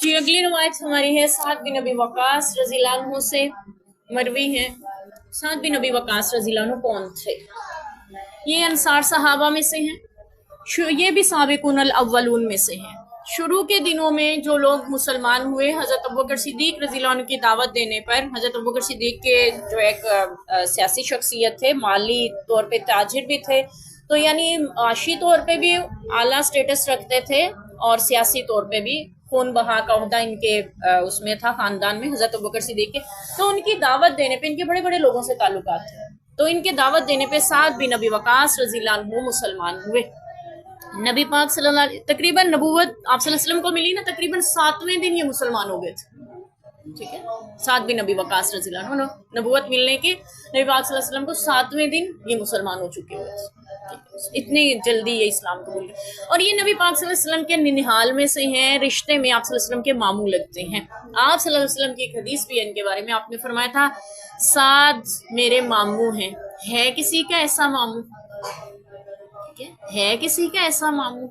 जी, अगली रवायत हमारी है साद बिन अबी वक़ास रज़ियल्लाहु अन्हु से मरवी है। साद बिन अबी वक़ास रज़ियल्लाहु अन्हु कौन थे? ये अंसार सहाबा में से हैं। ये भी साबिक़ुनल अव्वलून में से हैं। शुरू के दिनों में जो लोग मुसलमान हुए, हज़रत अबू बकर सिद्दीक़ रज़ियल्लाहु अन्हु की दावत देने पर, हज़रत अबू बकर सिद्दीक़ के जो एक सियासी शख्सियत थे, माली तौर पे ताजिर भी थे, तो यानी माशी तौर पे भी आला स्टेटस रखते थे और सियासी तौर पे भी खून बहा का ओहदा इनके उसमें था, खानदान में, हज़रत अबू बकर सिद्दीक़ के। तो उनकी दावत देने पे इनके बड़े बड़े लोगों से ताल्लुकात थे, तो इनके दावत देने पे साद बिन अबी वक़ास रज़ियल्लाहु अन्हु मुसलमान हुए। नबी पाक सल्लल्लाहु तकरीबन नबूवत आप सल्लल्लाहु अलैहि वसल्लम को मिली ना, तकरीबन 7वें दिन ये मुसलमान हो गए थे। ठीक है, साद बिन नबी वक़ास रज़ियल्लाहु अन्हु नबूवत मिलने के नबी पाक सल्लल्लाहु अलैहि वसल्लम को 7वें दिन ये मुसलमान हो चुके हुए थे। इतनी जल्दी ये इस्लाम कबूल किया। और ये नबी पाक सल्लल्लाहु अलैहि वसल्लम के निनिहाल में से हैं, रिश्ते में आप सल्लल्लाहु अलैहि वसल्लम के मामू लगते हैं। आप सल्लल्लाहु अलैहि वसल्लम की एक हदीस भी है इनके बारे में, आपने फरमाया था साद मेरे मामू हैं। है किसी का ऐसा मामू? है किसी का ऐसा मामू?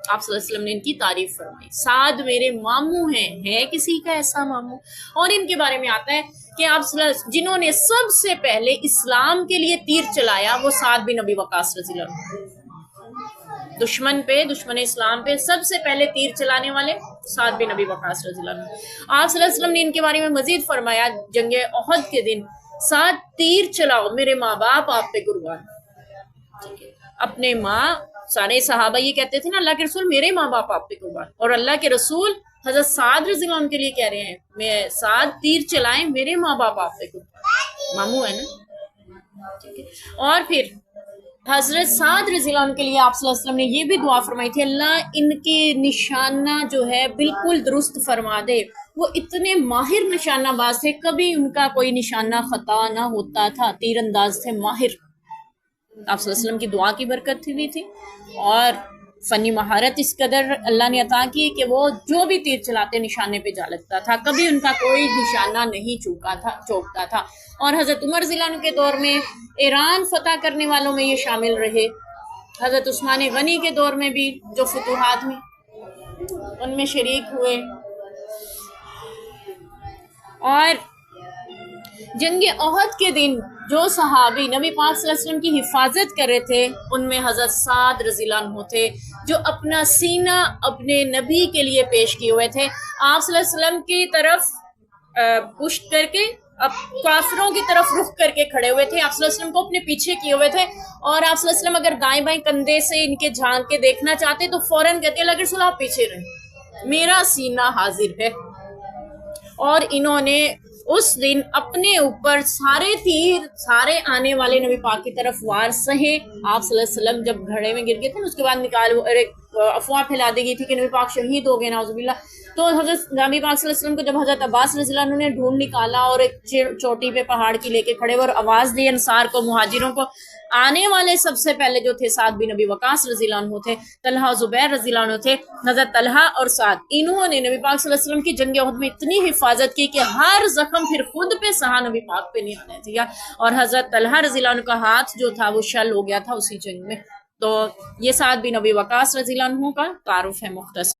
आप सल्लल्लाहु अलैहि वसल्लम ने इनकी तारीफ फरमाई, साद मेरे मामू हैं, है किसी का ऐसा मामू? और इनके बारे में आता है कि आप जिन्होंने सबसे पहले इस्लाम के लिए तीर चलाया वो साद बिन अबी वक़ास रज़ियल्लाहु अन्हु। दुश्मन पे, दुश्मन इस्लाम पे सबसे पहले तीर चलाने वाले साद बिन अबी वक़ास रज़ियल्लाहु अन्हु। आप सल्लल्लाहु अलैहि वसल्लम ने इनके बारे में मजीद फरमाया, जंगे ओहद के दिन, साद तीर चलाओ, मेरे माँ बाप आप पे कुर्बान। ठीक है, अपने माँ, सारे सहाबा ये कहते थे ना, अल्लाह के रसूल मेरे माँ बाप आप पे कुर्बान, और अल्लाह के रसूल हजरत साद रज़ियल्लाहु अन्हु के लिए कह रहे हैं, मैं साद तीर चलाएं, मेरे माँ बाप आप पे कुर्बान, मामू है ना। ठीक है, और फिर हजरत साद रज़ियल्लाहु अन्हु के लिए आप सल्लल्लाहु अलैहि वसल्लम ने ये भी दुआ फरमाई थी, अल्लाह इनके निशाना जो है बिल्कुल दुरुस्त फरमा दे। वो इतने माहिर निशानाबाज थे, कभी उनका कोई निशाना खता ना होता था, तीर अंदाज थे, माहिर। आप सल्लल्लाहु अलैहि वसल्लम की दुआ की बरकत भी थी, और फनी महारत इस कदर अल्लाह ने अता की कि वो जो भी तीर चलाते निशाने पे जा लगता था, कभी उनका कोई निशाना नहीं चूकता था। और हज़रत उमर रज़ियल्लाहु अन्हु के दौर में ईरान फतह करने वालों में ये शामिल रहे। हज़रत उस्मान गनी के दौर में भी जो फतूहात में उनमें शरीक हुए। और जंगे ओहद के दिन जो सहाबी नबी पाक सल्लल्लाहु अलैहि वसल्लम की हिफाजत कर रहे थे, उनमें हज़रत साद रज़ियल्लाहु अन्हु थे, जो अपना सीना अपने नबी के लिए पेश किए हुए थे। आप सल्लल्लाहु अलैहि वसल्लम की तरफ पुश्त करके, अब काफिरों की तरफ रुख करके खड़े हुए थे, आप सल्लल्लाहु अलैहि वसल्लम को अपने पीछे किए हुए थे। और आप सल्लल्लाहु अलैहि वसल्लम अगर दाएं बाएं कंधे से इनके झांक के देखना चाहते तो फौरन कहते, अल्लाह के रसूल आप पीछे रहे, मेरा सीना हाजिर है। और इन्होंने उस दिन अपने ऊपर सारे तीर, सारे आने वाले नबी पाक की तरफ वार सहे। आप सल्लल्लाहु अलैहि वसल्लम जब घड़े में गिर गए थे, उसके बाद अफवाह फैला दी गई थी कि नबी पाक शहीद हो गए, नाउज़ुबिल्लाह। तो हज़रत नबी पाक सल्लल्लाहु अलैहि वसल्लम को जब हज़रत अब्बास रज़ियल्लाहु अन्हु ने ढूंढ निकाला और एक चोटी पे पहाड़ की लेके खड़े और आवाज़ दी अंसार को, मुहाजिरों को, आने वाले सबसे पहले जो थे साद बिन नबी वक़ास रज़ियल्लाहु अन्हु थे, तलहा ज़ुबैर रज़ियल्लाहु अन्हु थे। हज़रत तलहा और साद, इन्होंने नबी पाक सल्लल्लाहु अलैहि वसल्लम की जंग ओहद में इतनी हिफाजत की कि हर जख्म फिर खुद पे सहा नबी पाक पे नहीं आने दिया। और हज़रत तलहा रज़ियल्लाहु अन्हु का हाथ जो था वो शल हो गया था उसी जंग में। तो ये साद बिन नबी वक़ास रज़ियल्लाहु अन्हु का तारुफ है मुख्तसर।